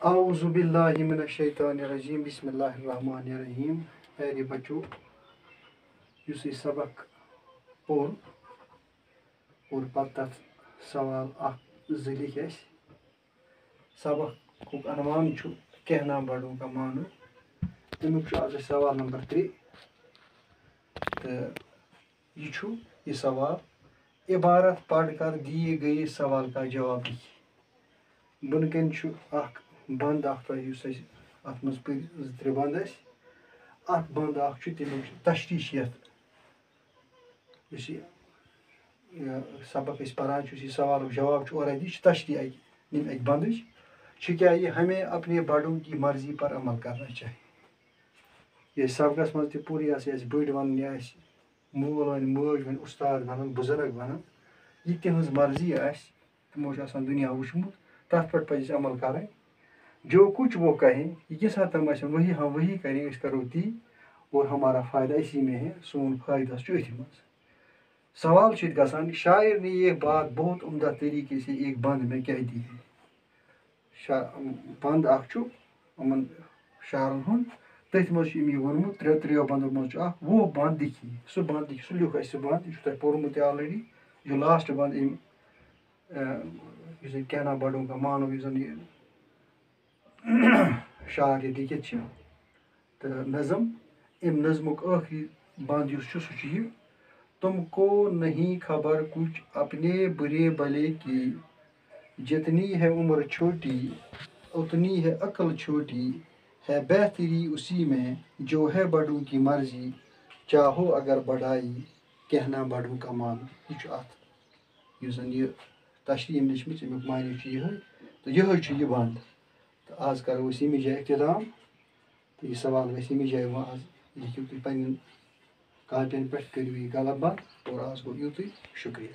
اعوذ باللہ من الشیطان الرجیم بسم اللہ الرحمن الرحیم. پیارے بچو اس سبق پور اور پتہ سوال اخ زٕ لکھ سبق عنوان چھُ کہنا بڑوں کا معنی. تمیُک چھُ آز سوال نمبر 3 تہٕ یہ سوال عبارت پڑھ کر دیے گئے سوال کا جواب لکھ. بن کن چھُ اخ بند اخ تۄہہِ ات مز پٔرِو 2-3 بند اتھ بند اخ چھُ تمیُک تشریح یتھ یُس یہ سبق أسۍ پران چھِ یہِ سوالُک جواب چھُ اورے یہِ چھِ تشریح اکہِ بندٕچ چھِ کیا یہ ہمیں اپنے بڑوں کی مرضی پر عمل کرنا چاہیے. یہ سبقس مز تہِ پوٗرٕ اَسہِ بٔڑۍ ونان یا مول ون موج ون استاد ونان بزرگ ونان یہ تہذ مرضی آسہِ تمو چھُ آسان دنیا وٕچھمُت تتھ پٮ۪ٹھ پزِ اَسہِ عمل کرٕنۍ. جو کچھ وہ کہیں یہ ساتھ ہم آسن وہی ہم وہی کریں أسۍ کرو تی اور ہمارا فائدہ اسی میں ہے. سون فائدہ چھُ أتھۍ منٛز. سوال چھُ گژھان شاعر نے یہ بات بہت عمدہ طریقے سے ایک بند میں کہہ دی ہے. بند اکھ چھُ یِمن شاعرن ہُنٛد تٔتھۍ منٛز چھُ أمۍ یہِ ووٚنمُت ترٛیو بندو منٛز چھُ اکھ وہ بند لکھی سُہ بند سُہ لیوٗکھ اَسہِ سُہ بند یہِ چھُ تۄہہِ پوٚرمُت تہِ آلریڈی. یہِ چھُ لاسٹ بند أمۍ یُس زن کہنا بڑوں کا معنی یُس زن یہِ شاعر یہ لکھِتھ چھِ تہٕ نظم أمۍ نظمُک ٲخری بند یُس چھُ سُہ چھُ یہِ تم کو نہیں خبر کچھ اپنے برے بھلے کی جتنی ہے عمر چھوٹی اتنی ہے عقل چھوٹی ہے بہتری اسی میں جو ہے بڑوں کی مرضی چاہو اگر بڑائی کہنا بڑوں کا معنی. یہ چھُ اتھ یُس زن یہِ تشریح أمۍ لیچھمٕژ امیُک معنی چھُ یِہوٚے تہٕ یِہوٚے چھُ یہِ بند. تہٕ آز کرو أسۍ ییٚمہِ جایہِ اختتام تہٕ یہِ سوال گژھِ ییٚمہِ جایہِ وۄنۍ آز لیکھِو تُہۍ پنٕنٮ۪ن کاپین پٮ۪ٹھ کٔرِو یہِ غلط بند اور آز گوٚو یُتُے. شُکریہ.